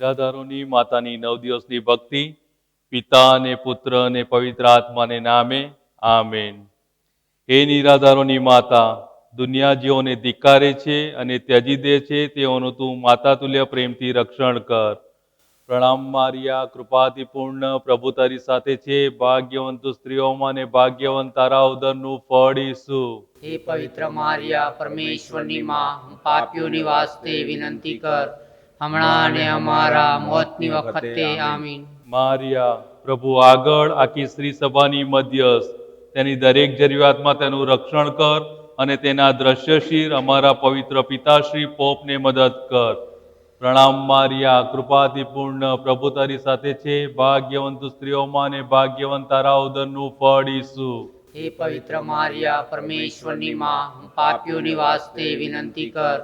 નિરાધારોની માતાની 9 દિવસની ભક્તિ, પિતા અને પુત્ર અને પવિત્ર આત્માને નામે આમેન. હે નિરાધારોની માતા, દુનિયા જેઓને ધિક્કારે છે અને ત્યજી દે છે તેઓનું તું માતા તુલ્ય પ્રેમથી રક્ષણ કર. પ્રણામ મારિયા, કૃપાથી પૂર્ણ, પ્રભુ તારી સાથે છે. ભાગ્યવંત તું સ્ત્રીઓમાં ને ભાગ્યવંત તારા ઉદરનું ફળ ઈસુ. હે પવિત્ર મારિયા, પરમેશ્વરની માં, પાપીઓની વાસ્તે વિનંતી કર, હમણાં અને અમારા મોતની વખતે આમીન. મારિયા, પ્રભુ આગળ આખી સ્ત્રી સભાની મધ્યસ્થ, તેની દરેક જરૂરિયાતમાં તેનું રક્ષણ કર અને તેના દ્રશ્યશીર અમારા પવિત્ર પિતાશ્રી પોપને મદદ કર. પ્રણામ મારિયા, કૃપાથી પૂર્ણ, પ્રભુ તારી સાથે છે. ભાગ્યવંત તું સ્ત્રીઓમાં ને ભાગ્યવંત તારા ઉદરનું ફળ ઈસુ. હે પવિત્ર મારિયા, પરમેશ્વરની માં, પાપીઓની વાસ્તે વિનંતી કર,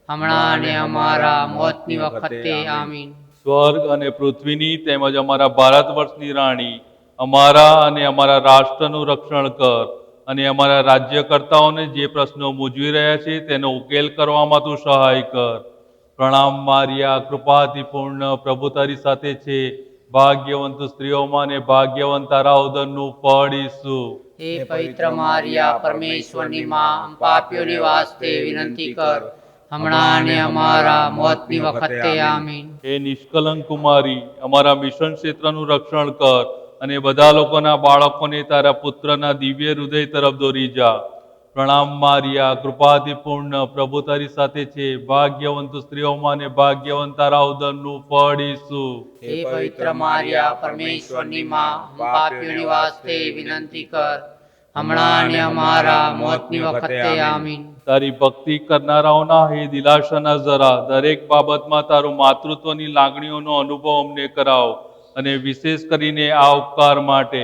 હમણાં અને અમારા મોતની વખતે આમીન. સ્વર્ગ અને પૃથ્વીની તેમજ અમારા ભારત વર્ષની રાણી, અમારા અને અમારા રાષ્ટ્રનું રક્ષણ કર અને અમારા રાજ્યકર્તાઓને જે પ્રશ્નો મૂંઝવી રહ્યા છે તેનો ઉકેલ કરવામાં તું સહાય કર. પ્રણામ મારિયા, કૃપાથી પૂર્ણ, પ્રભુ તારી સાથે છે. ભાગ્યવંત સ્ત્રીઓમાં ને ભાગ્યવંત તારા ઉદરનું ફળ ઈસુ. હે પવિત્ર મારિયા, પરમેશ્વરની માં, પાપીઓની વાસ્તે વિનંતી કર, હમણાં અને અમારા મોતની વખતે આમીન. હે નિષ્કલંક કુમારી, અમારા મિશન ક્ષેત્રનું રક્ષણ કર અને બધા લોકોના બાળકોને તારા પુત્રના દિવ્ય હૃદય તરફ દોરી જા. પ્રણામ મારિયા, કૃપાથી પૂર્ણ, પ્રભુ તારી સાથે છે. ભાગ્યવંત સ્ત્રીઓમાં ને ભાગ્યવંત તારા ઉદરનું ફળ ઈસુ. હે પવિત્ર મારિયા, પરમેશ્વરની માં, પાપીઓની વાસ્તે વિનંતી કર, હમણાં અને અમારા મોતની વખતે આમીન. તારી ભક્તિ કરનારાઓના હે દિલાસાના જરા, દરેક બાબતમાં તારું માતૃત્વની લાગણીઓનો અનુભવ અમને કરાવ અને વિશેષ કરીને આ ઉપકાર માટે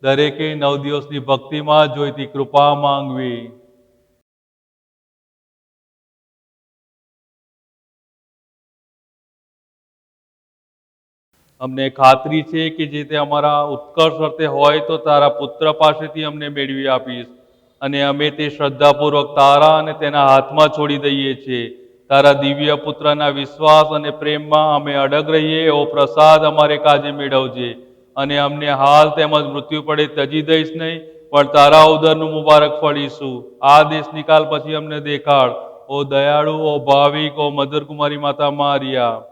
દરેકે 9 દિવસની ભક્તિમાં જોઈતી કૃપા માંગવી. અમને ખાતરી છે કે જે તે અમારા ઉત્કર્ષ અર્થે હોય તો તારા પુત્ર પાસેથી અમને મેળવી આપીશ અને અમે તે શ્રદ્ધાપૂર્વક તારા અને તેના હાથમાં છોડી દઈએ છીએ. તારા દિવ્ય પુત્રના વિશ્વાસ અને પ્રેમમાં અમે અડગ રહીએ એવો પ્રસાદ અમારે કાજે મેળવજે અને અમને હાલ તેમજ મૃત્યુ પડે ત્યજી દઈશ નહીં, પણ તારા ઉદરનું મુબારક ફળીશું. આ દેશ નિકાલ પછી અમને દેખાડ, ઓ દયાળુ, ઓ ભાવિક, ઓ મધુર કુમારી માતા મારિયા.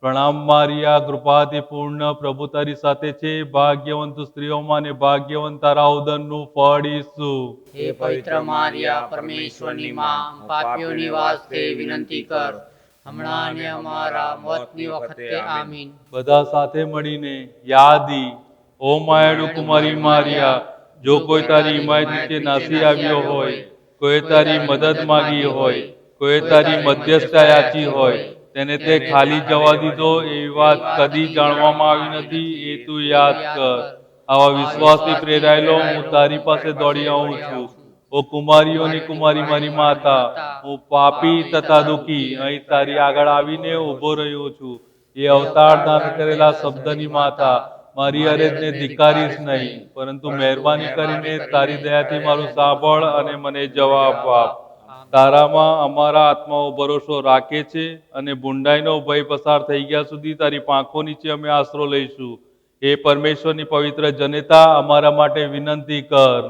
પ્રણામ મારિયા, કૃપાથી પૂર્ણ, પ્રભુ તારી સાથે છે. ભાગ્યવંત સ્ત્રીઓમાં ને ભાગ્યવંત તારા ઉદરનું ફળ ઈસુ. હે પવિત્ર મારિયા, પરમેશ્વરની માં, પાપીઓની વાસ્તે વિનંતી કર, હમણાં અને અમારા મોતની વખતે આમીન. બધા સાથે મળીને યાદી, ઓ માયાળુ કુમારી મારિયા, જો કોઈ તારી હિમાયત નીચે નાસી આવ્યો હોય, કોઈ તારી મદદ માંગી હોય, કોઈ તારી મધ્યસ્થતા યાચી હોય, તેને તે ખાલી જવા દીધો એવી વાત કદી જાણવામાં આવી નથી, એ તું યાદ કર. આવા વિશ્વાસથી પ્રેરાયેલો હું તારી પાસે દોડી આવું છું. ઓ કુમારીઓની કુમારી મારી માતા, હું પાપી તથા દુઃખી અહીં તારી આગળ આવીને ઊભો રહ્યો છું. એ અવતાર ધારણ કરેલા શબ્દની માતા, મારી અરજને ધિક્કારીશ નહીં, પરંતુ મહેરબાની કરીને તારી દયાથી મારું સાંભળ અને મને જવાબ આપ. તારામાં અમારા આત્માઓ ભરોસો રાખે છે અને બુંડાઈનો ભય પસાર થઈ ગયા સુધી તારી પાંખો નીચે અમે આશરો લઈશું. હે પરમેશ્વરની પવિત્ર જનતા, અમારા માટે વિનંતી કર.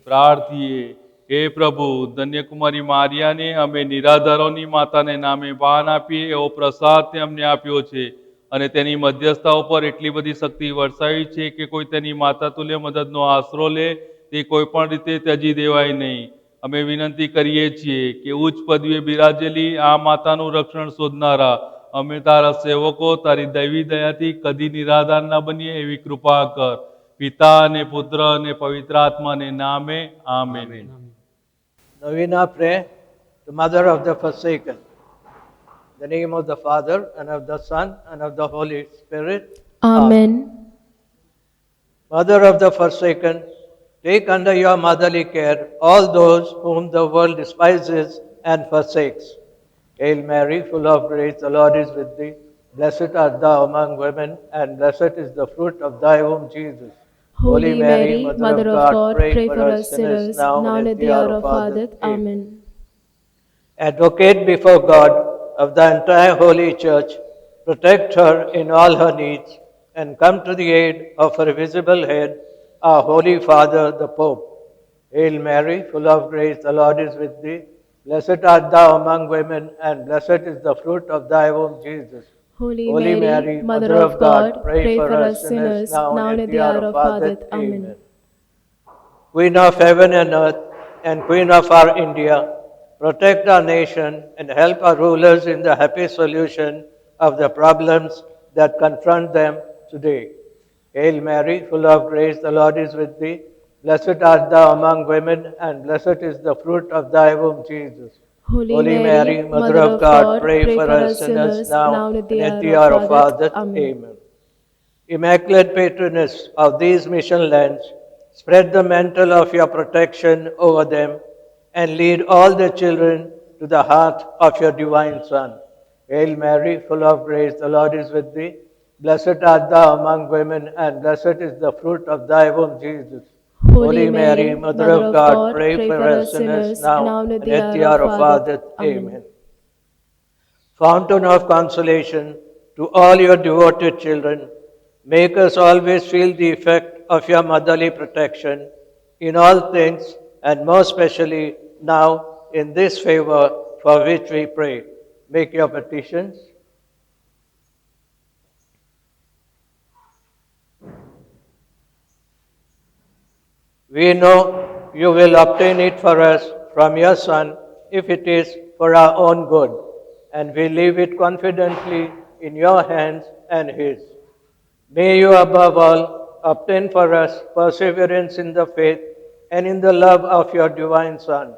પ્રાર્થીએ. હે પ્રભુ, ધન્યકુમારી મારિયાને અમે નિરાધારોની માતાને નામે બાન આપીએ એવો પ્રસાદ તે અમને આપ્યો છે અને તેની મધ્યસ્થતા ઉપર એટલી બધી શક્તિ વરસાવી છે કે કોઈ તેની માતા તુલ્ય મદદનો આશરો લે તે કોઈ પણ રીતે ત્યજી દેવાય નહીં. અમે વિનંતી કરીએ છીએ કે ઉચ્ચ પદવીએ બિરાજેલી આ માતાનું રક્ષણ શોધનારા અમે તારા સેવકો તારી દૈવી દયાથી કદી નિરાધાર ન બનીએ એવી કૃપા કર. પિતા અને પુત્ર અને પવિત્ર આત્માને નામે amen. Novena prayer to Mother of the Forsaken. In the name of the Father, and of the Son, and of the Holy Spirit. Amen. Mother of the Forsaken, take under your motherly care all those whom the world despises and forsakes. Hail Mary, full of grace, the Lord is with thee. Blessed art thou among women, and blessed is the fruit of thy womb, Jesus. Holy Mary, Mother of God, pray for us sinners, now and at the hour of our death. Amen. Advocate before God of the entire Holy Church, protect her in all her needs, and come to the aid of her visible head, our Holy Father, the Pope. Hail Mary, full of grace, the Lord is with thee. Blessed art thou among women, and blessed is the fruit of thy womb, Jesus. Holy Mary, Mother of God, pray for us sinners, now and at the hour of our death. Amen. Queen of heaven and earth, and Queen of our India, protect our nation and help our rulers in the happy solution of the problems that confront them today. Hail Mary, full of grace, the Lord is with thee. Blessed art thou among women, and blessed is the fruit of thy womb, Jesus. Holy Mary, Mother of God, pray for us sinners, now and at the hour of our death. Amen. Immaculate Patroness of these mission lands, spread the mantle of your protection over them and lead all the children to the heart of your divine Son. Hail Mary, full of grace, the Lord is with thee. Blessed art thou among women, and blessed is the fruit of thy womb, Jesus. Holy Mary, Mother of God, pray for us sinners, now and at the hour of our death. Amen. Fountain of consolation to all your devoted children, make us always feel the effect of your motherly protection in all things, and most especially now in this favor for which we pray. Make your petitions. We know you will obtain it for us from your Son if it is for our own good, and we leave it confidently in your hands and His. May you above all obtain for us perseverance in the faith and in the love of your divine Son,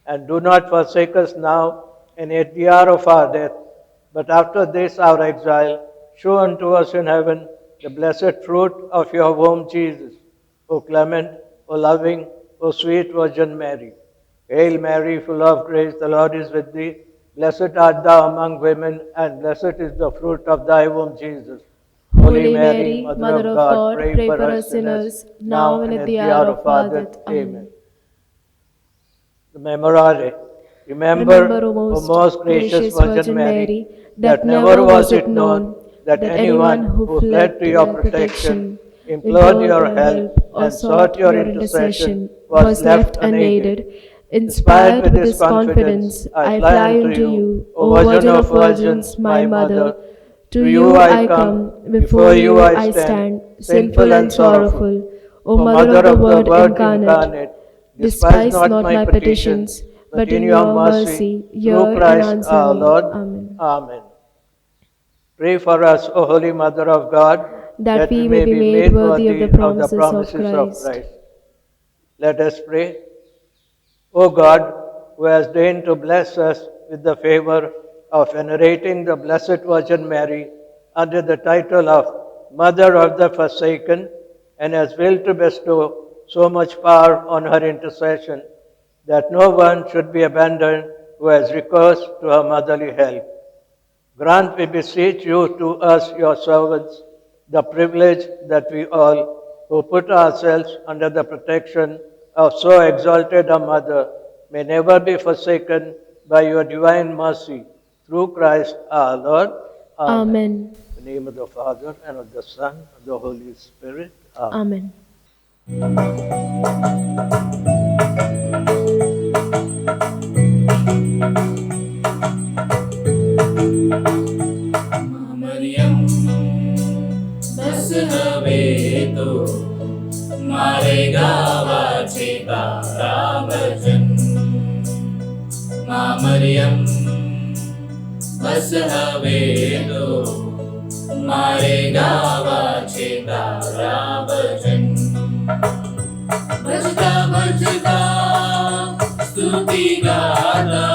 and do not forsake us now and at the hour of our death, but after this our exile, show unto us in heaven the blessed fruit of your womb, Jesus. O clement, O loving, O sweet Virgin Mary. Hail Mary, full of grace, the Lord is with thee. Blessed art thou among women, and blessed is the fruit of thy womb, Jesus. Holy Mary, Mother of God, pray for us sinners, now and at the hour of our death. Amen. The Memorare. Remember, O most gracious Virgin Mary, that never was it known that anyone who fled to your protection, implored your help, or sought your intercession was left unaided. Inspired with this confidence, I fly unto you, O Virgin of Virgins, my Mother. To you I come, before you I stand, sinful and sorrowful. O Mother of the Word incarnate, despise not my petitions, but in your mercy hear and answer our me. Lord. Amen. Amen. Pray for us, O Holy Mother of God, that we may be made worthy of the promises of Christ. Let us pray. O God, who has deigned to bless us with the favor of venerating the Blessed Virgin Mary under the title of Mother of the Forsaken, and has willed to bestow so much power on her intercession, that no one should be abandoned who has recourse to her motherly help. Grant, we beseech you, to us, your servants, the privilege that we all, who put ourselves under the protection of so exalted a mother, may never be forsaken by your divine mercy, through Christ our Lord. Amen. In the name of the Father, and of the Son, and of the Holy Spirit. Amen. Mariam बस हवे तो मारे गावाचे तारा भजन माँ मरियम बस हवे तो मारे गावाचे तारा भजन भजता भजता स्तुति गाता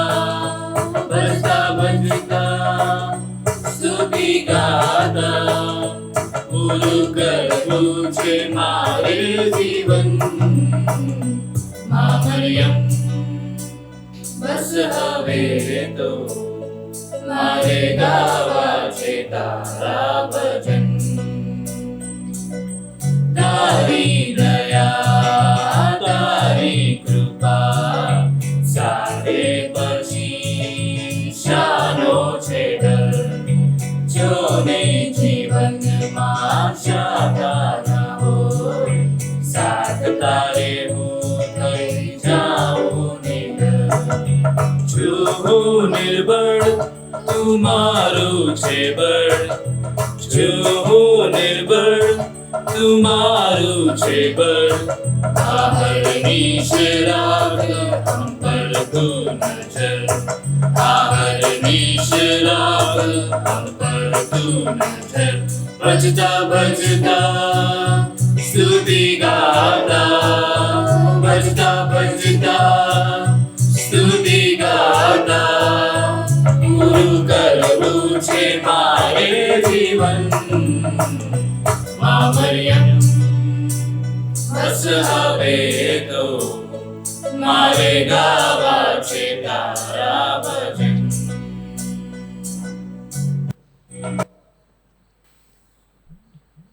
भजता भजता स्तुति गाता कर पूछे मारे जीवन माँ मरियम बस हवे तो मारे गावाचे तारा भजन तारी दया तारी कृपा सारे पशी शानो શાકાના હોય, સાથ તારે હું થઈ જાઉં નિડર. છું હું નિર્બળ, તું મારું છે બળ. છું હું નિર્બળ, તું મારું છે બળ. आहरनीश राग हम पर तू नजर. आहरनीश राग हम पर तू नजर. भजता भजता स्तुति गाता, भजता भजता स्तुति गाता, પૂરું કરવું છે મારે જીવન. મા મરિયમ બસ હવે તો મારે ગાવા છે તારા ભજન.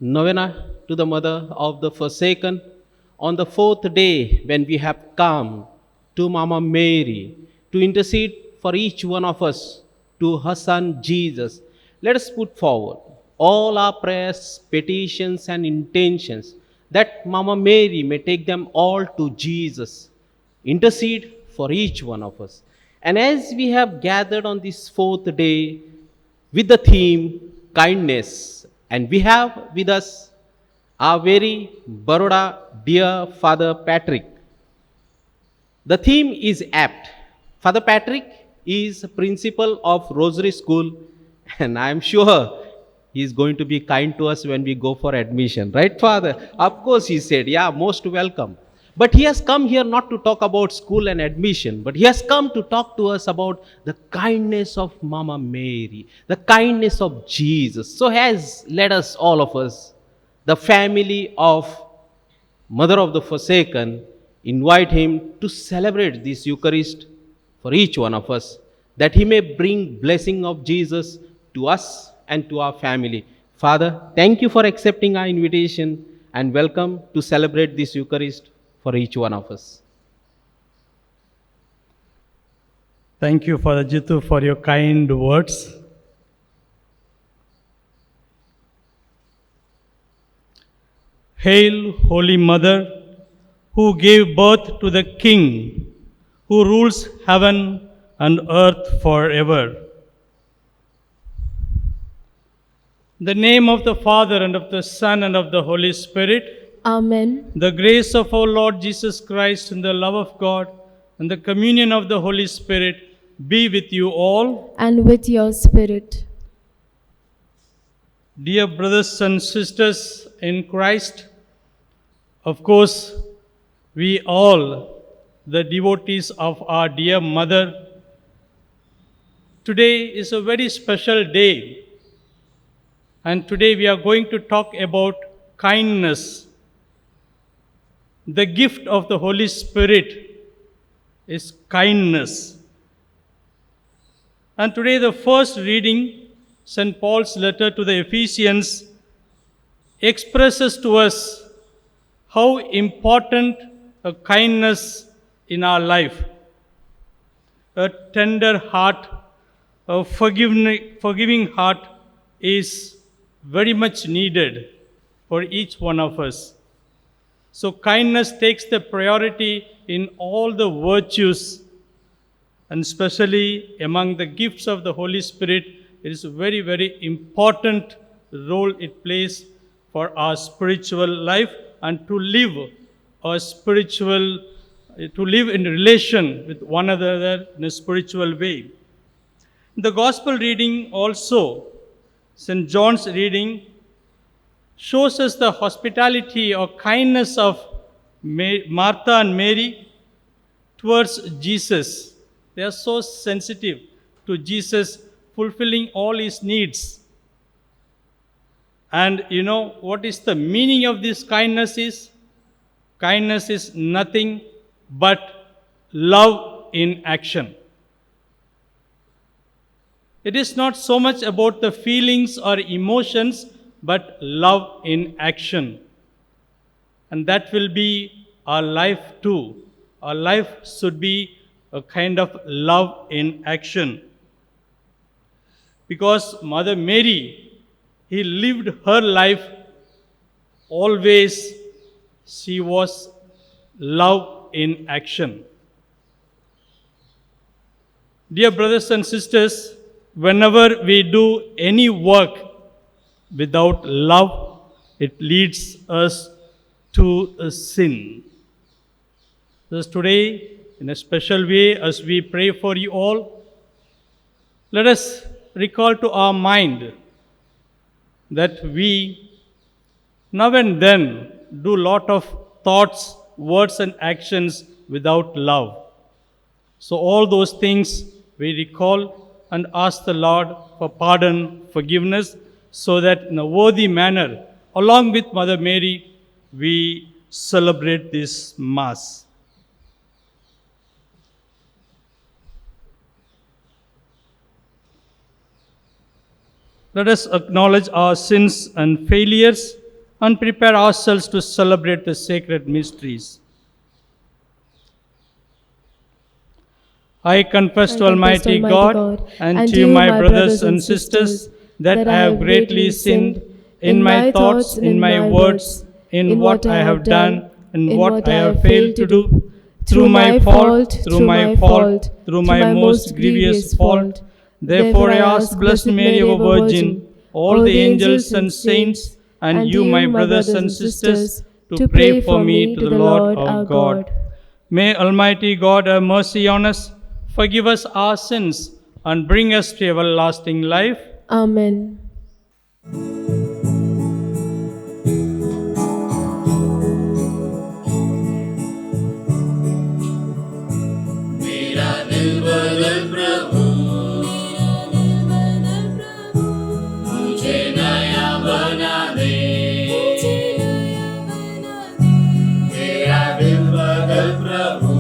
Novena to the Mother of the Forsaken on the fourth day, when we have come to Mama Mary to intercede for each one of us to her Son Jesus. Let us put forward all our prayers, petitions and intentions, that Mama Mary may take them all to Jesus. Intercede for each one of us. And as we have gathered on this fourth day with the theme kindness, and we have with us our very Baroda dear Father Patrick. The theme is apt. Father Patrick is principal of Rosary School, and I am sure he is going to be kind to us when we go for admission. Right, Father? Of course, he said, yeah, most welcome. But he has come here not to talk about school and admission, but he has come to talk to us about the kindness of Mama Mary, the kindness of Jesus. So has let us, all of us, the family of Mother of the Forsaken, invite him to celebrate this Eucharist for each one of us, that he may bring blessing of Jesus to us and to our family. Father, thank you for accepting our invitation, and welcome to celebrate this Eucharist for each one of us. Thank you, Father Jitu, for your kind words. Hail, Holy Mother, who gave birth to the King, who rules heaven and earth forever. In the name of the Father, and of the Son, and of the Holy Spirit, Amen. the grace of our Lord Jesus Christ, and the love of God, and the communion of the Holy Spirit be with you all. And with your spirit. Dear brothers and sisters in Christ, of course, we all, the devotees of our dear Mother, today is a very special day. And today we are going to talk about kindness. The gift of the Holy Spirit is kindness. And today the first reading, St. Paul's letter to the Ephesians, expresses to us how important a kindness in our life. A tender heart, a forgiving heart is very much needed for each one of us. So kindness takes the priority in all the virtues, and especially among the gifts of the Holy Spirit. It is a very, very important role it plays for our spiritual life, and to live in relation with one another in a spiritual way. The Gospel reading also, St. John's reading, shows us the hospitality or kindness of Martha and Mary towards Jesus. They are so sensitive to Jesus fulfilling all his needs. And you know what is the meaning of this kindness is? Kindness is nothing but love in action. It is not so much about the feelings or emotions, but love in action. And that will be our life too. Our life should be a kind of love in action. Because Mother Mary, he lived her life always she was love in action. Dear brothers and sisters, whenever we do any work without love, it leads us to a sin. Thus today, in a special way, as we pray for you all, let us recall to our mind that we now and then do lot of thoughts, words and actions without love. So all those things we recall and ask the Lord for pardon, forgiveness, so that in a worthy manner, along with Mother Mary, we celebrate this Mass. Let us acknowledge our sins and failures and prepare ourselves to celebrate the sacred mysteries. I confess to Almighty God and to you, my brothers and sisters, that I have greatly sinned in my thoughts, in my words, in what I have done, and what I have failed to do, through my fault, through my most grievous fault. Therefore I ask Blessed Mary, our Virgin, all the angels and saints, and you, my brothers and sisters, to pray for me to the Lord our God. May Almighty God have mercy on us, forgive us our sins, and bring us to everlasting life. Amen. मेरा दिल बदल प्रभु, मुझे नया बना दे। मेरा दिल बदल प्रभु,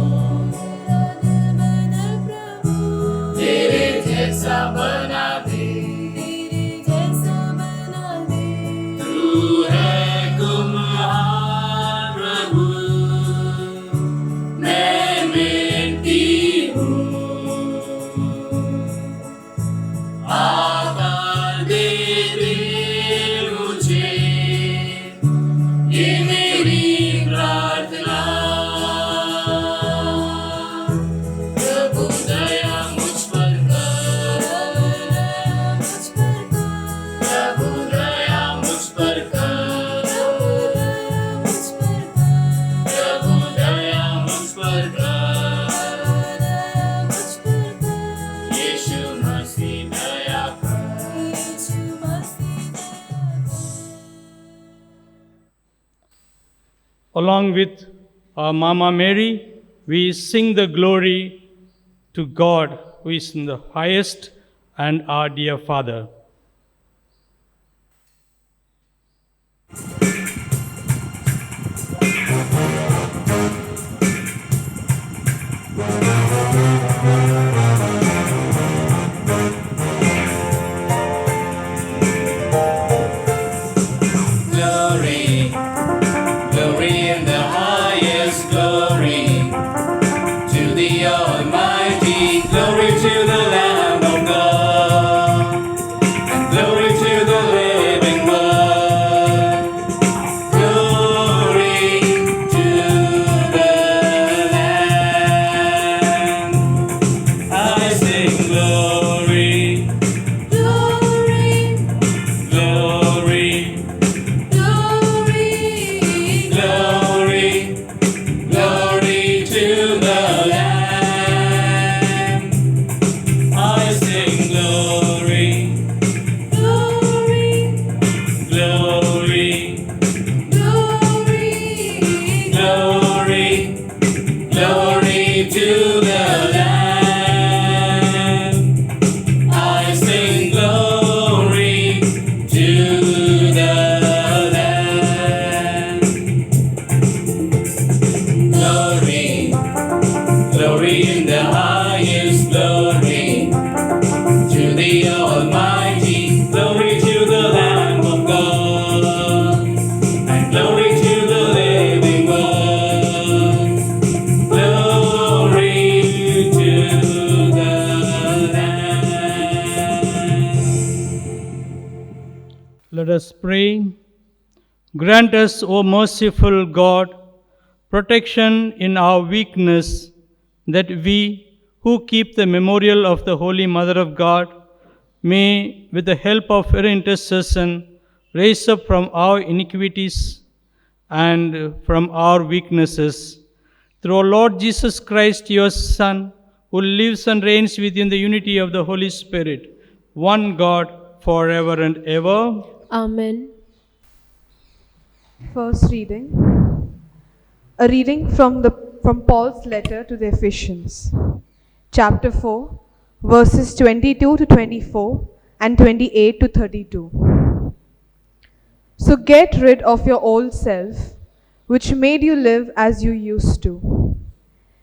तेरे जैसा बना दे। तू है कुम्हार प्रभु, मैं मिट्टी हूँ। आकार दे दे मुझे, ये मेरी प्रार्थना। प्रभु दया मुझ पर कर, प्रभु दया मुझ पर कर, प्रभु दया मुझ पर कर। यीशु मसीह दया कर। Along with our Mama Mary, we sing the glory to God, who is in the highest, and our dear Father. Glory, glory in the highest glory, to the Almighty, glory to the Lamb of God, and glory to the living one. Glory to the Lamb. I sing glory, glory, glory. Glory, glory to the Lamb. I sing glory, glory, glory, glory, glory to the Lamb. I sing glory to the Lamb. Glory, glory in the highest glory, to the Almighty, glory to the Lamb of God, and glory to the living one. Glory to the Lamb. Let us pray. Grant us, O merciful God, protection in our weakness, that we who keep the memorial of the Holy Mother of God may, with the help of her intercession, raise up from our iniquities and from our weaknesses. Through our Lord Jesus Christ, your Son, who lives and reigns with you in the unity of the Holy Spirit, one God, forever and ever. Amen. First reading. A reading from Paul's letter to the Ephesians, chapter 4, verses 22 to 24 and 28 to 32. So get rid of your old self, which made you live as you used to.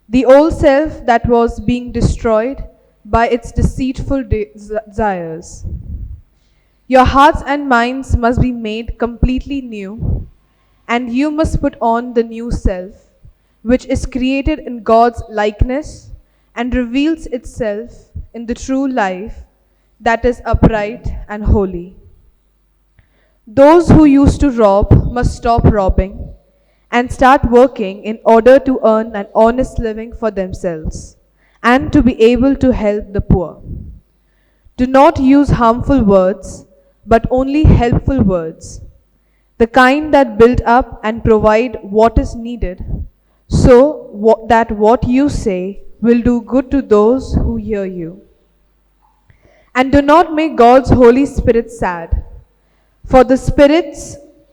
The old self that was being destroyed by its deceitful desires. Your hearts and minds must be made completely new, and you must put on the new self, which is created in God's likeness and reveals itself in the true life that is upright and holy. Those who used to rob must stop robbing and start working in order to earn an honest living for themselves and to be able to help the poor. Do not use harmful words, but only helpful words, the kind that build up and provide what is needed, so that what you say will do good to those who hear you. And do not make God's Holy Spirit sad, for the Spirit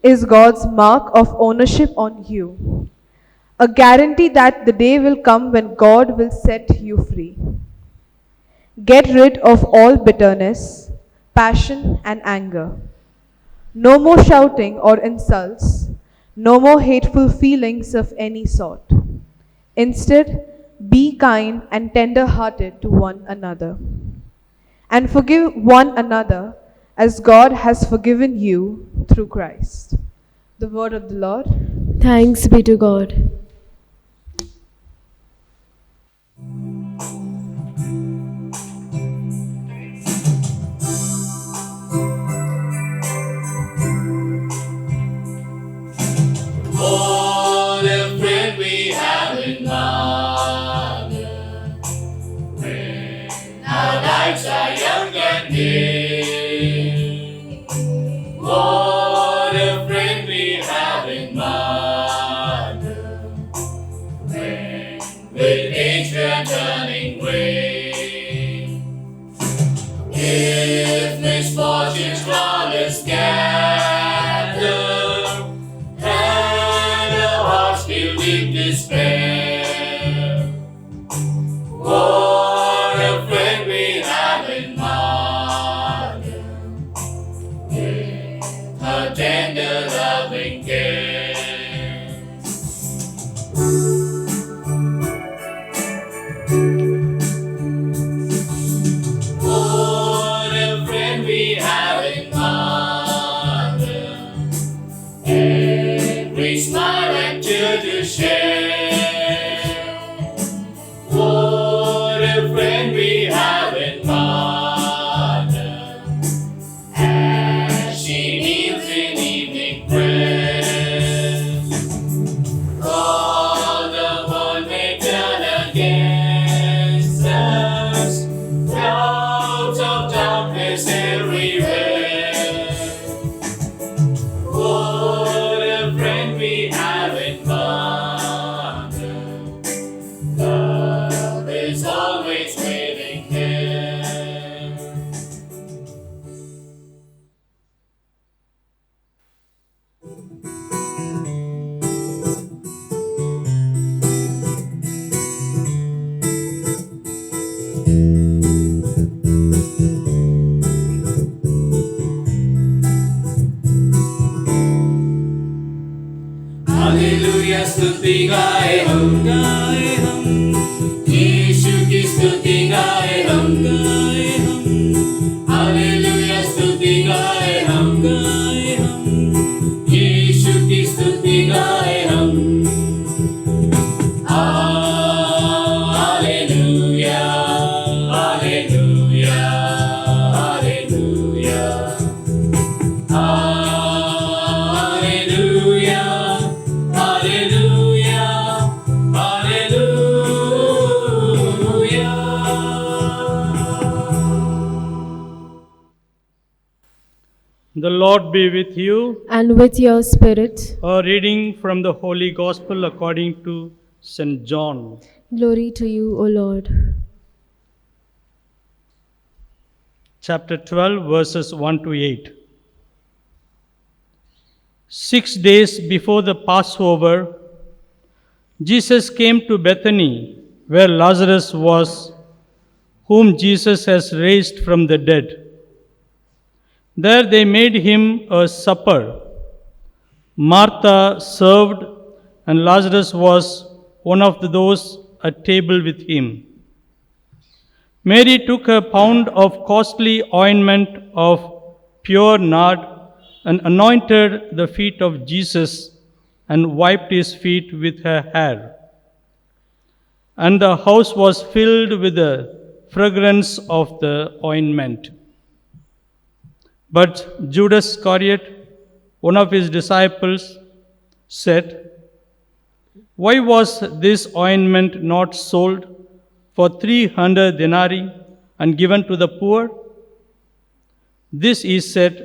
is God's mark of ownership on you, a guarantee that the day will come when God will set you free. Get rid of all bitterness, passion, and anger. No more shouting or insults, no more hateful feelings of any sort. Instead, be kind and tender-hearted to one another, and forgive one another as God has forgiven you through Christ. The word of the Lord. Thanks be to God. What a friend we have in Mother, when our lives are young and dear. What a friend we have in Mother, when with age we are turning gray. If misfortunes round us gather, filled with despair, what a friend we have in Mother, with her tender loving care. What a friend we have in Mother, every smile and tear to share. What a friend we have in Mother, as she kneels in evening prayer. All the world may turn against us, clouds of darkness everywhere. What a friend we have in Mother, love is always waiting there. Hallelujah, स्तुति गाए हम, यीशु की स्तुति गाए हम, hallelujah स्तुति गाए हम, यीशु की स्तुति गाए हम, hallelujah, hallelujah, hallelujah, hallelujah. The Lord be with you. and with your spirit. A reading from the Holy Gospel according to St. John. Glory to you, O Lord. Chapter 12, verses 1 to 8. 6 days before the Passover, Jesus came to Bethany, where Lazarus was, whom Jesus has raised from the dead. There they made him a supper. Martha served, and Lazarus was one of those at table with him. Mary took a pound of costly ointment of pure nard and anointed the feet of Jesus and wiped his feet with her hair. And the house was filled with the fragrance of the ointment. But Judas Iscariot, one of his disciples, said, "Why was this ointment not sold for 300 denarii and given to the poor?" This he said,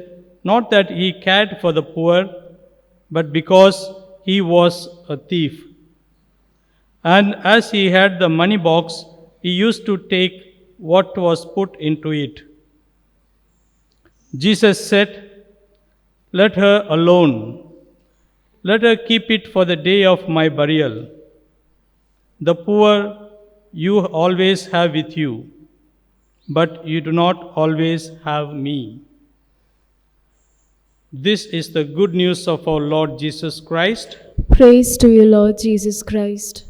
not that he cared for the poor, but because he was a thief. And as he had the money box, he used to take what was put into it. Jesus said, "Let her alone. Let her keep it for the day of my burial. The poor you always have with you, but you do not always have me." This is the good news of our Lord Jesus Christ. Praise to you, Lord Jesus Christ.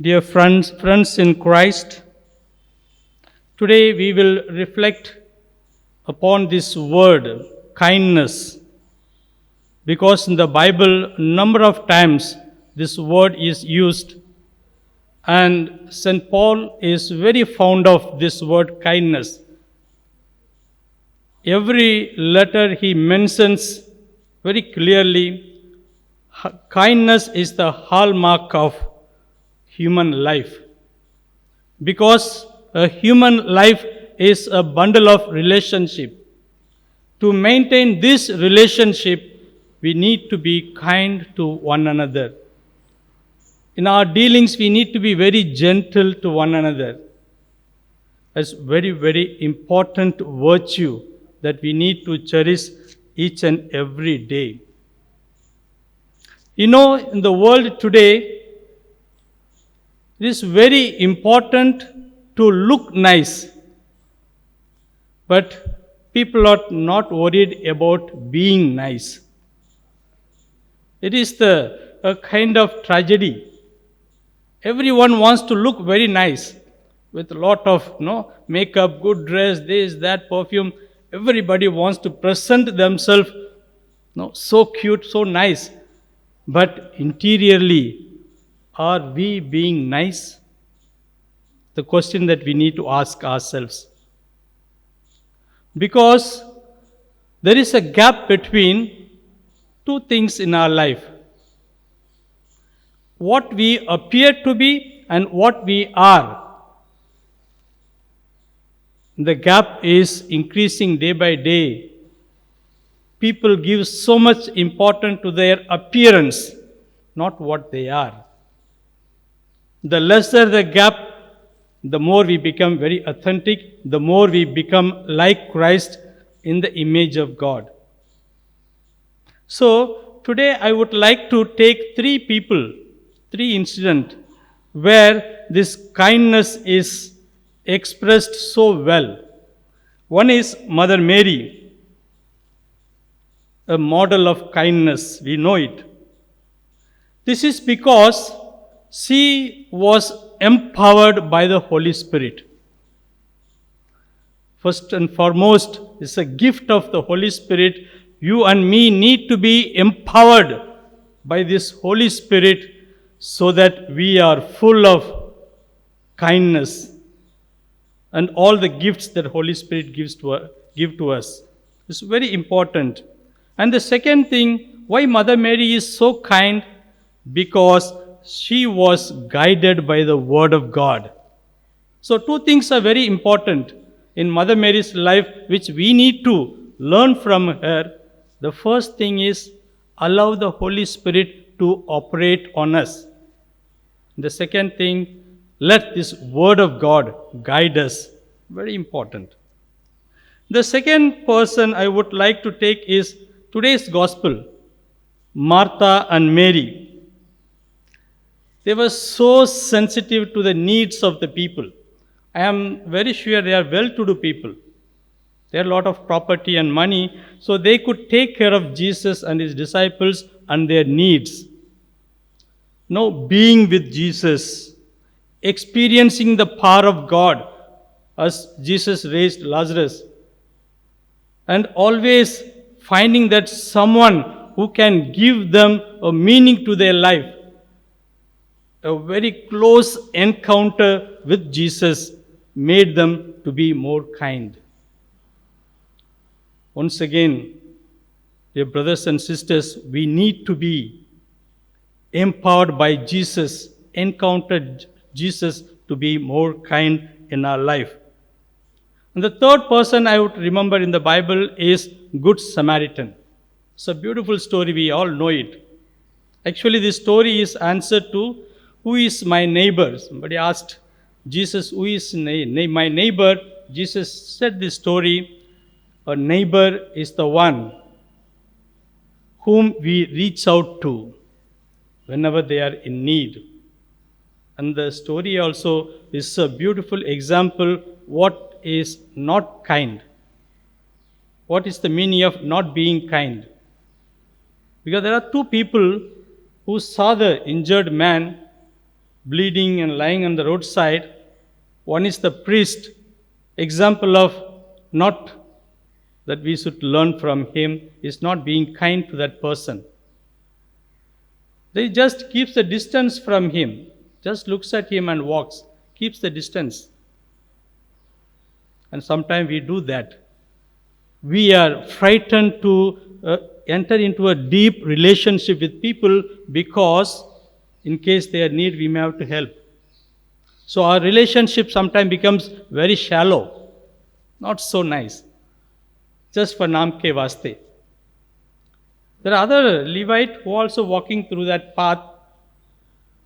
Dear friends in Christ, today we will reflect upon this word, kindness, because in the Bible, a number of times this word is used, and St. Paul is very fond of this word, kindness. Every letter he mentions very clearly, kindness is the hallmark of human life, because a human life is a bundle of relationship. To maintain this relationship, we need to be kind to one another. In our dealings, we need to be very gentle to one another. It's very, very important virtue that we need to cherish each and every day. You know, in the world today, it is very important to look nice, but people are not worried about being nice. It is a kind of tragedy. Everyone wants to look very nice with a lot of makeup, good dress, this, that, perfume. Everybody wants to present themselves so cute, so nice. But interiorly, are we being nice? The question that we need to ask ourselves. Because there is a gap between two things in our life: what we appear to be and what we are. The gap is increasing day by day. People give so much importance to their appearance, not what they are. The lesser the gap, the more we become very authentic, the more we become like Christ in the image of God. So, today I would like to take three incidents where this kindness is expressed so well. One is Mother Mary, a model of kindness, we know it. This is because she was empowered by the Holy Spirit. First and foremost, it's a gift of the Holy Spirit. You and me need to be empowered by this Holy Spirit so that we are full of kindness and all the gifts that Holy Spirit give to us. It's very important. And the second thing, why Mother Mary is so kind? because she was guided by the Word of God. So, two things are very important in Mother Mary's life which we need to learn from her. The first thing is allow the Holy Spirit to operate on us. The second thing, let this Word of God guide us. Very important. The second person I would like to take is today's Gospel, Martha and Mary. They were so sensitive to the needs of the people. I am very sure they are well-to-do people. They had a lot of property and money, so they could take care of Jesus and his disciples and their needs. Now, being with Jesus, experiencing the power of God as Jesus raised Lazarus, and always finding that someone who can give them a meaning to their life. A very close encounter with Jesus made them to be more kind. Once again, dear brothers and sisters, we need to be empowered by Jesus, encountered Jesus to be more kind in our life. And the third person I would remember in the Bible is Good Samaritan. It's a beautiful story, we all know it. Actually, this story is answer to who is my neighbor. Somebody asked Jesus, who is my neighbor? Jesus said this story, a neighbor is the one whom we reach out to whenever they are in need. And the story also is a beautiful example what is not kind. What is the meaning of not being kind? Because there are two people who saw the injured man bleeding and lying on the roadside. One is the priest, example of not that we should learn from him is not being kind to that person. They just keeps the distance from him, just looks at him and walks, keeps the distance. And sometimes we do that. We are frightened to enter into a deep relationship with people because in case they are in need, we may have to help. So our relationship sometimes becomes very shallow, not so nice, just for naam ke vaste. There are other Levite who are also walking through that path,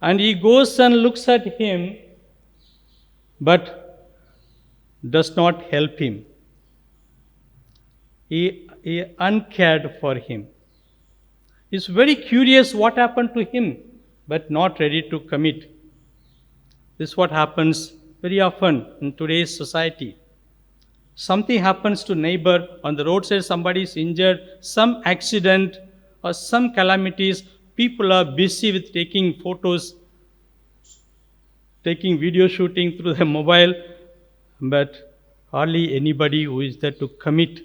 and he goes and looks at him, but does not help him. He uncared for him. He's very curious what happened to him, but not ready to commit. This is what happens very often in today's society. Something happens to neighbor on the roadside, somebody is injured, some accident or some calamities, people are busy with taking photos, taking video shooting through their mobile, but hardly anybody who is there to commit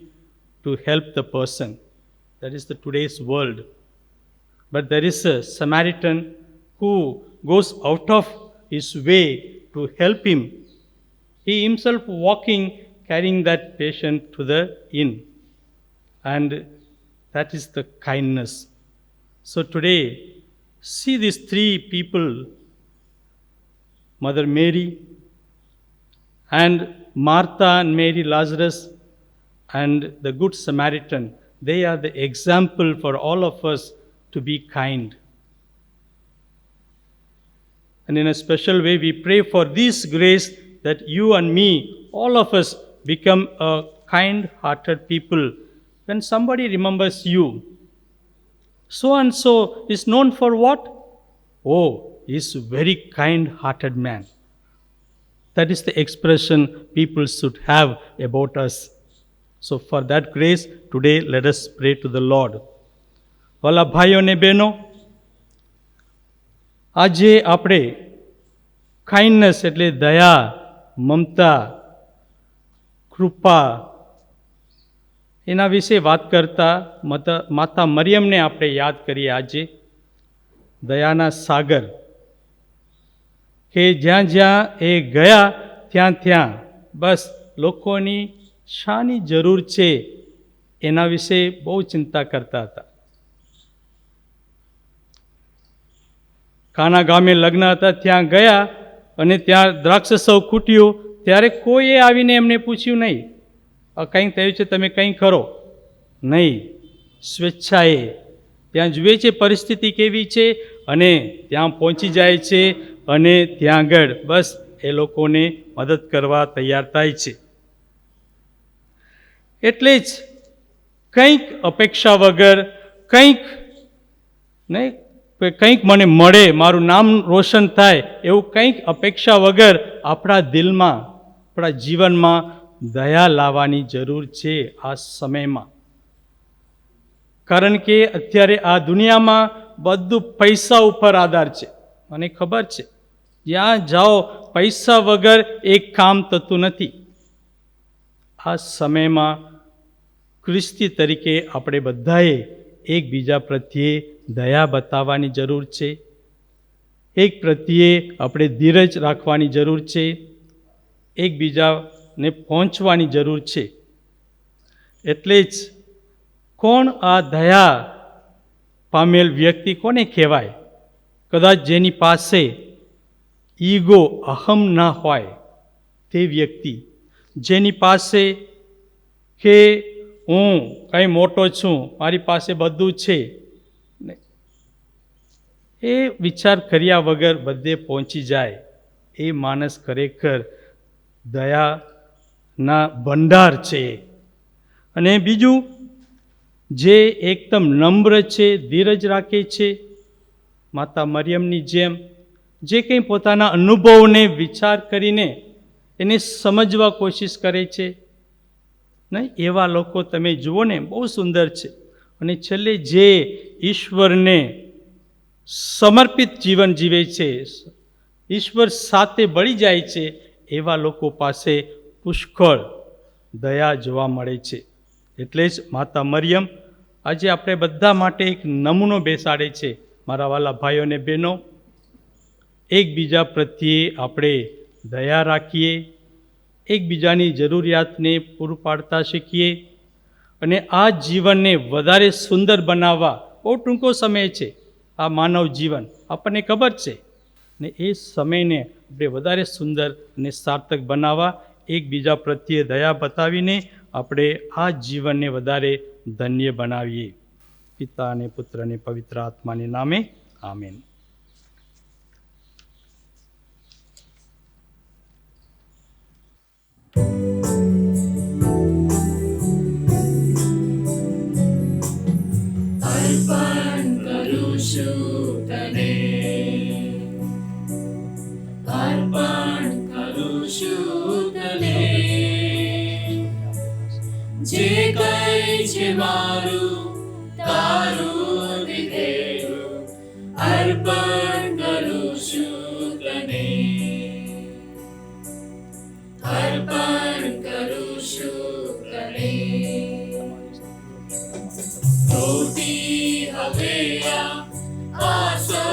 to help the person. That is the today's world. But there is a Samaritan who goes out of his way to help him. He himself walking, carrying that patient to the inn. And that is the kindness. So today, see these three people, Mother Mary, and Martha and Mary Lazarus, and the Good Samaritan. They are the example for all of us to be kind. And in a special way, we pray for this grace that you and me, all of us, become a kind-hearted people. When somebody remembers you, so and so is known for what? Oh, he's a very kind-hearted man. That is the expression people should have about us. So for that grace, today let us pray to the Lord. Wala bhaiyo ne beno, આજે આપણે kindness એટલે દયા, મમતા, કૃપા એના વિશે વાત કરતા માતા મરિયમને આપણે યાદ કરીએ આજે. દયાના સાગર કે જ્યાં જ્યાં એ ગયા ત્યાં ત્યાં બસ લોકોની શાની જરૂર છે એના વિશે બહુ ચિંતા કરતા હતા. કાના ગામે લગ્ન હતા, ત્યાં ગયા અને ત્યાં દ્રાક્ષ સૌ ખૂટ્યું, ત્યારે કોઈએ આવીને એમને પૂછ્યું નહીં, કંઈક થયું છે, તમે કંઈ કરો નહીં. સ્વેચ્છાએ ત્યાં જુએ છે પરિસ્થિતિ કેવી છે અને ત્યાં પહોંચી જાય છે અને ત્યાં આગળ બસ એ લોકોને મદદ કરવા તૈયાર થાય છે. એટલે જ કંઈક અપેક્ષા વગર, કંઈક નહીં, કંઈક મને મળે, મારું નામ રોશન થાય, એવું કંઈક અપેક્ષા વગર આપણા દિલમાં, આપણા જીવનમાં દયા લાવવાની જરૂર છે આ સમયમાં. કારણ કે અત્યારે આ દુનિયામાં બધું પૈસા ઉપર આધાર છે. મને ખબર છે, જ્યાં જાઓ પૈસા વગર એક કામ થતું નથી. આ સમયમાં ખ્રિસ્તી તરીકે આપણે બધાએ એકબીજા પ્રત્યે દયા બતાવવાની જરૂર છે. એક પ્રત્યે આપણે ધીરજ રાખવાની જરૂર છે. એકબીજાને પહોંચવાની જરૂર છે. એટલે જ કોણ આ દયા પામેલ વ્યક્તિ કોને કહેવાય? કદાચ જેની પાસે ઈગો, અહમ ના હોય તે વ્યક્તિ, જેની પાસે કે હું કંઈ મોટો છું, મારી પાસે બધું છે, એ વિચાર કર્યા વગર બધે પહોંચી જાય, એ માણસ ખરેખર દયાના ભંડાર છે. અને બીજું, જે એકદમ નમ્ર છે, ધીરજ રાખે છે, માતા મરિયમની જેમ, જે કંઈ પોતાના અનુભવને વિચાર કરીને એને સમજવા કોશિશ કરે છે, નહીં, એવા લોકો તમે જુઓ ને, બહુ સુંદર છે. અને છેલ્લે જે ઈશ્વરને સમર્પિત જીવન જીવે છે, ઈશ્વર સાથે ભળી જાય છે, એવા લોકો પાસે પુષ્કળ દયા જોવા મળે છે. એટલે જ માતા મરિયમ આજે આપણે બધા માટે એક નમૂનો બેસાડે છે. મારા વાલા ભાઈઓ અને બહેનો, એકબીજા પ્રત્યે આપણે દયા રાખીએ, એકબીજાની જરૂરિયાતને પૂરું પાડતા શીખીએ અને આ જીવનને વધારે સુંદર બનાવવા, બહુ ટૂંકો સમય છે આ માનવ જીવન, આપણને ખબર છે, ને એ સમયને આપણે વધારે સુંદર અને સાર્થક બનાવવા એકબીજા પ્રત્યે દયા બતાવીને આપણે આ જીવનને વધારે ધન્ય બનાવીએ. પિતા અને પુત્ર અને પવિત્ર આત્માને નામે આમેન. અર્પણ કરું છું તને, અર્પણ કરું છું તને, જે કઈ છે મારું તારું દીધેલું, અર્પણ કરું છું તને, અર્પણ કરું છું તને. રોટી હવે આસો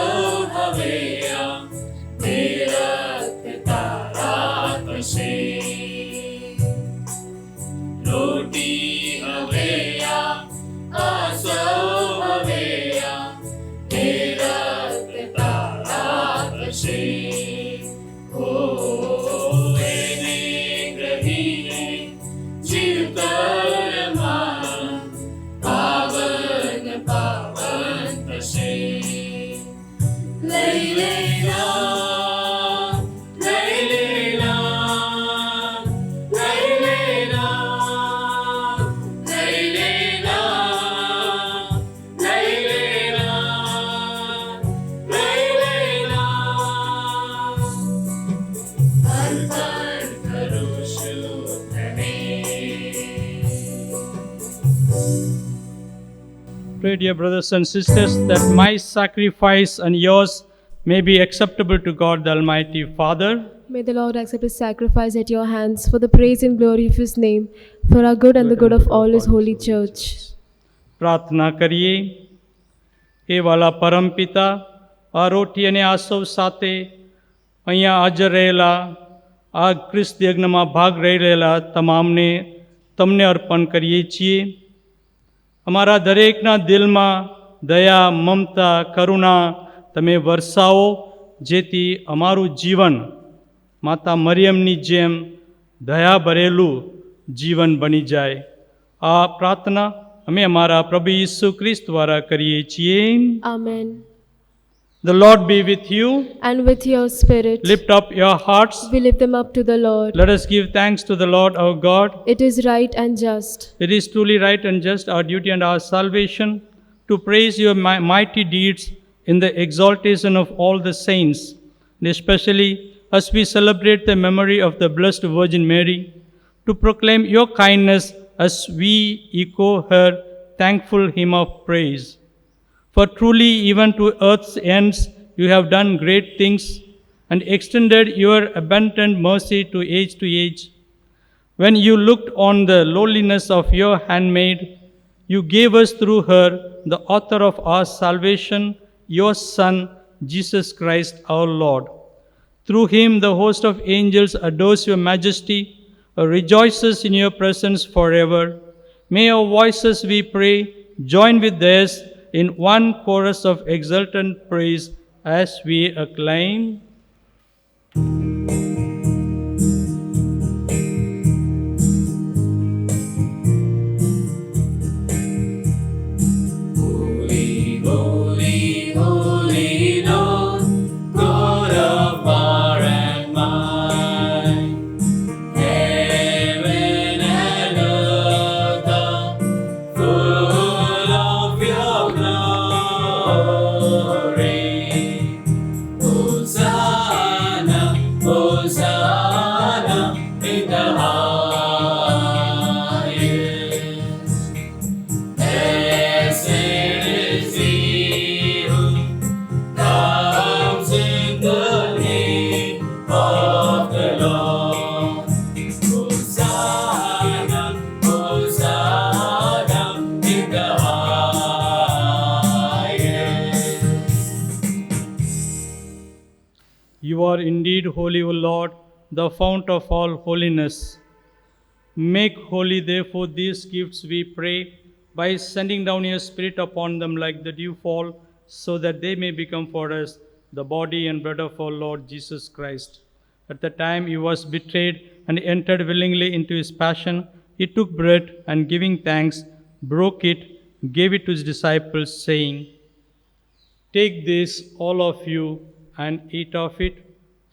હવે મેરત તારા થશે. રોટી હવે આસો હવે મેરત તારા થશે. ઓ એને ગ્રહીને જીવતરમાં પાવન પાવન થશે. લઈ લેના, લઈ લેના, લઈ લેના, લઈ લેના, લઈ લેના, લઈ લેના. અર્પણ કરું છું તને. Pray, dear brothers and sisters, that my sacrifice and yours may be acceptable to God the Almighty Father. May the Lord accept His sacrifice at your hands for the praise and glory of His name, for our good and the good of all His holy church. પ્રાર્થના કરીએ. એ વાલા પરમ પિતા, આ રોટી અને આસવ સાથે અહીંયા હાજર રહેલા, આ ખ્રિસ્ત યજ્ઞમાં ભાગ રહી રહેલા તમામને તમને અર્પણ કરીએ છીએ. અમારા દરેકના દિલમાં દયા, મમતા, કરુણા, તમે વરસાવો, જેથી અમારું જીવન માતા મરિયમની જેમ દયા ભરેલું જીવન બની જાય. આ પ્રાર્થના અમે અમારા પ્રભુ ઈસુ ખ્રિસ્ત દ્વારા કરીએ છીએ. Amen. The Lord be with you. And with your spirit, Lift up your hearts. we lift them up to the Lord. Let us give thanks to the Lord our God. It is right and just. It is truly right and just, our duty and our salvation, to praise your mighty deeds in the exaltation of all the saints, and especially as we celebrate the memory of the Blessed Virgin Mary, to proclaim your kindness as we echo her thankful hymn of praise. For truly, even to earth's ends, you have done great things and extended your abundant mercy to age. When you looked on the lowliness of your handmaid, you gave us through her, the author of our salvation, your Son, Jesus Christ our Lord. Through him, the host of angels adores your majesty, rejoices in your presence forever. May our voices, we pray, join with theirs in one chorus of exultant praise as we acclaim. Holy, holy, holy Lord, God of power and might, heaven and earth are full of your glory. Hosanna, Hosanna in the highest. Blessed is he who comes in the name of the Lord. Hosanna, Hosanna in the highest. You are indeed holy, O Lord, the fount of all holiness. Make holy, therefore, these gifts, we pray, by sending down your Spirit upon them like the dewfall, so that they may become for us the body and blood of our Lord Jesus Christ. At the time he was betrayed and entered willingly into his passion, he took bread and giving thanks, broke it, gave it to his disciples, saying, "Take this, all of you, and eat of it,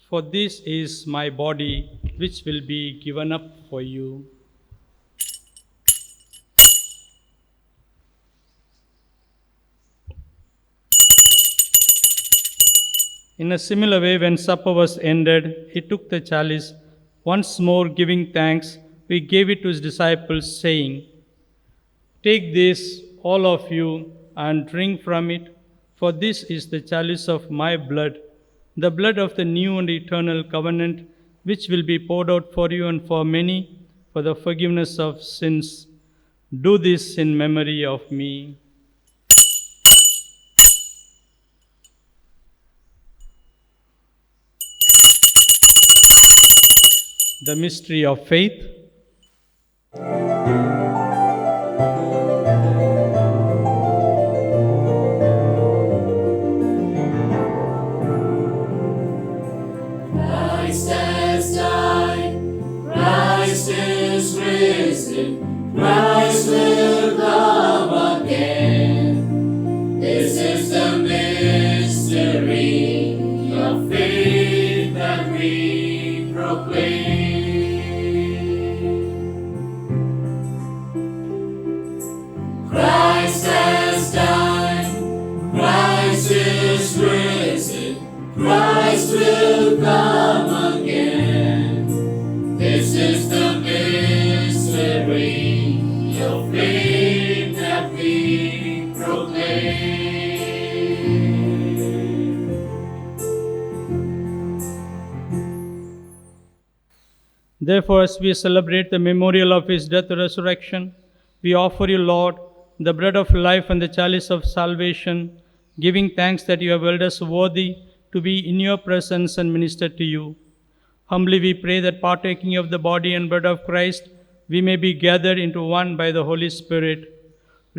for this is my body, which will be given up for you." In a similar way, when supper was ended, he took the chalice. Once more giving thanks, he gave it to his disciples, saying, "Take this, all of you, and drink from it, for this is the chalice of my blood, the blood of the new and eternal covenant, which will be poured out for you and for many for the forgiveness of sins. Do this in memory of me." The mystery of faith. Christ has died, Christ is risen, Christ will come again. This is the mystery of faith that we proclaim. Christ has died, Christ is risen, Christ will come again. This is the mystery of faith that we proclaim. Therefore, as we celebrate the memorial of his death and resurrection, we offer you, Lord, the bread of life and the chalice of salvation, giving thanks that you have held us worthy to be in your presence and minister to you. Humbly we pray that partaking of the body and blood of Christ, we may be gathered into one by the Holy Spirit.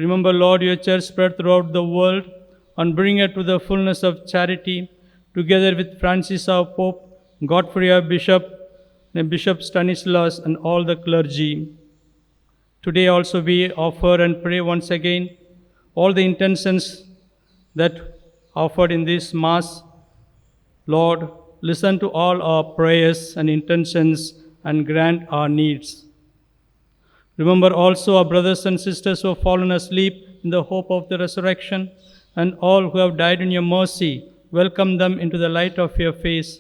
Remember, Lord, your church spread throughout the world, and bring her to the fullness of charity, together with Francis our Pope, Godfrey our Bishop, and Bishop Stanislaus, and all the clergy. Today also we offer and pray once again all the intentions that offered in this Mass. Lord, listen to all our prayers and intentions and grant our needs. Remember also our brothers and sisters who have fallen asleep in the hope of the resurrection, and all who have died in your mercy. Welcome them into the light of your face.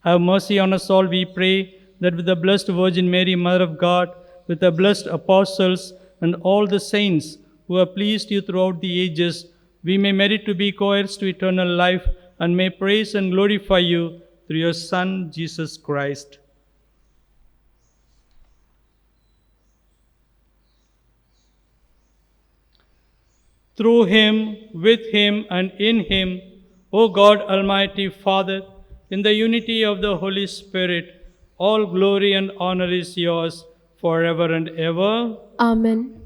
Have mercy on us all, we pray, that with the blessed Virgin Mary, Mother of God, with the blessed apostles and all the saints who have pleased you throughout the ages, we may merit to be co-heirs to eternal life and may praise and glorify you through your Son, Jesus Christ. Through him, with him, and in him, O God, Almighty Father, in the unity of the Holy Spirit, all glory and honor is yours forever and ever. Amen.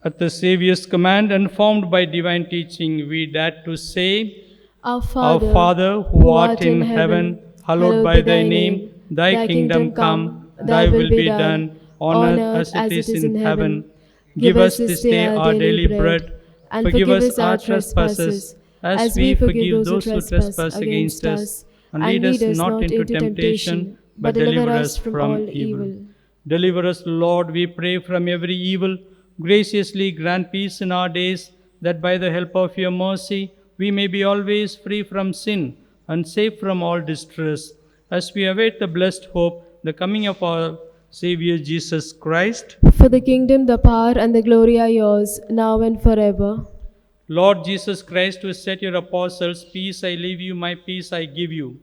At the Saviour's command and formed by divine teaching, we dare to say, Our Our Father, who art in heaven, hallowed be thy name. Thy kingdom come, thy will be done, on earth as it is in heaven. Give us this day our daily bread, and forgive us our trespasses, as we forgive those who trespass against us. And lead us not into temptation, but deliver us from all evil. Deliver us, Lord, we pray, from every evil. Graciously grant peace in our days, that by the help of your mercy we may be always free from sin and safe from all distress, as we await the blessed hope, the coming of our Savior Jesus Christ. For the kingdom, the power, and the glory are yours, now and forever. Lord Jesus Christ, who said to your apostles, Peace I leave you, my peace I give you.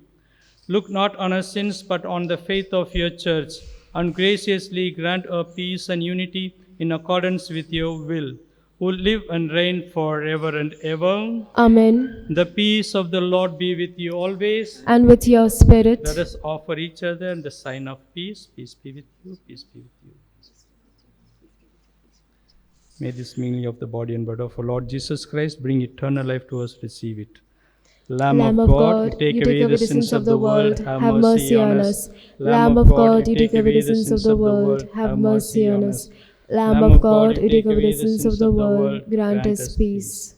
Look not on our sins, but on the faith of your church, and graciously grant her peace and unity in accordance with your will, who live and reign forever and ever. Amen. The peace of the Lord be with you always. And with your spirit. Let us offer each other the sign of peace. Peace be with you. Peace be with you. May this meal of the body and blood of our Lord Jesus Christ bring eternal life to us. Receive it. Lamb of God, you take away the sins of the world, have mercy on us. Lamb of God, you take away the sins of the world, have mercy on us. Lamb of God, you take away the sins of the world, grant us peace.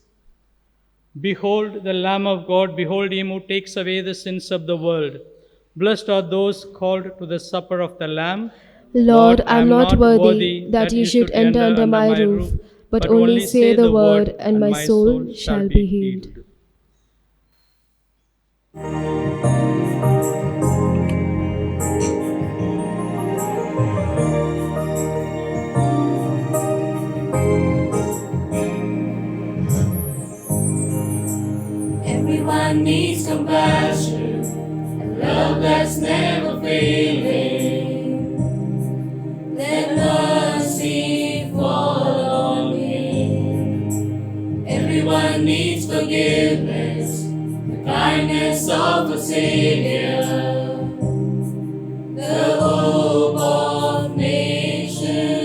Behold the Lamb of God, behold him who takes away the sins of the world. Blessed are those called to the supper of the Lamb. Lord, I am not worthy that you should enter under my roof, but only say the word, and my soul shall be healed. Everyone needs compassion, and love that's never failing. Let mercy fall on me. Everyone needs forgiveness, the kindness of a Savior, the hope of nations.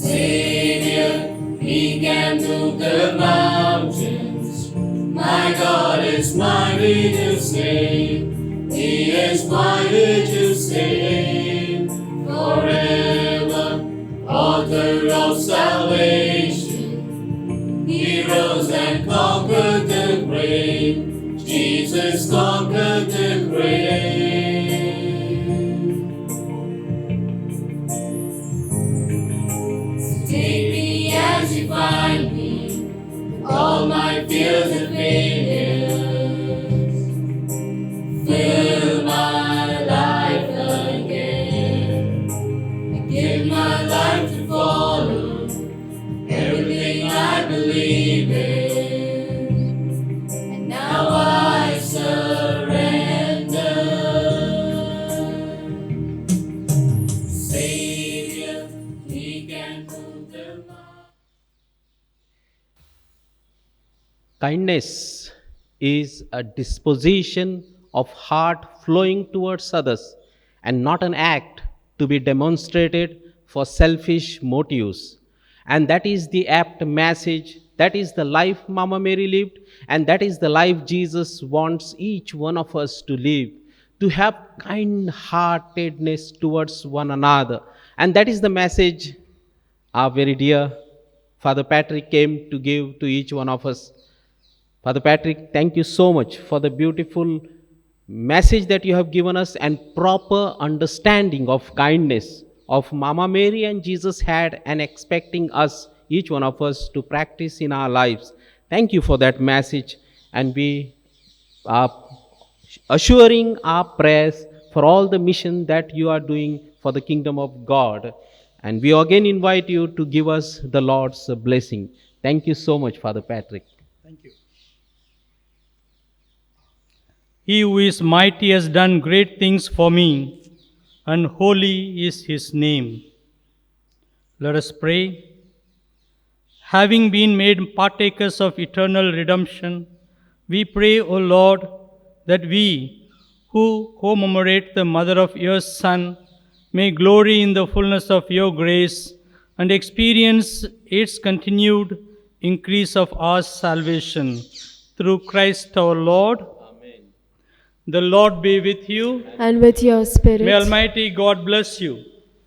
Savior, He can move the mountains. My God is mighty to save. He is mighty to save. Forever, author of salvation. He rose and conquered the grave. Jesus conquered the grave. Take me as you find me, all my fears and failures. Fill my life again. I give my life to follow everything I believe in. And now I surrender. Savior, He can move the mountains. Kindness is a disposition of heart flowing towards others, and not an act to be demonstrated for selfish motives. And that is the apt message. That is the life Mama Mary lived, and that is the life Jesus wants each one of us to live, to have kind-heartedness towards one another. And that is the message our very dear Father Patrick came to give to each one of us. Father Patrick, thank you so much for the beautiful message that you have given us and proper understanding of kindness of Mama Mary and Jesus had and expecting us, each one of us, to practice in our lives. Thank you for that message, and we are assuring our prayers for all the mission that you are doing for the kingdom of God. And we again invite you to give us the Lord's blessing. Thank you so much, Father Patrick. He who is mighty has done great things for me, and holy is his name. Let us pray. Having been made partakers of eternal redemption, we pray, O Lord, that we, who commemorate the mother of your Son, may glory in the fullness of your grace and experience its continued increase of our salvation. Through Christ our Lord. Amen. The Lord be with you. And with your spirit. May Almighty God bless you,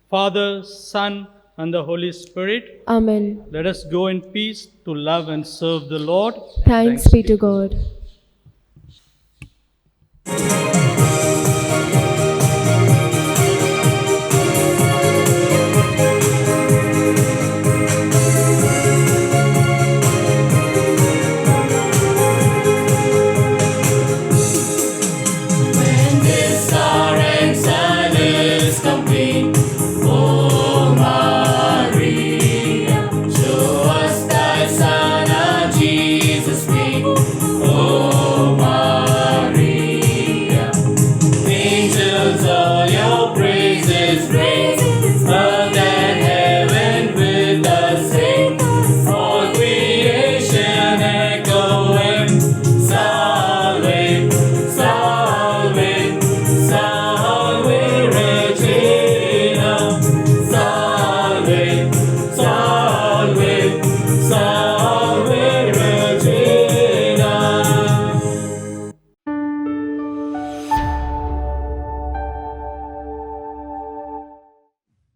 Father, Son, and the Holy Spirit. Amen. Let us go in peace to love and serve the Lord. Thanks be to God.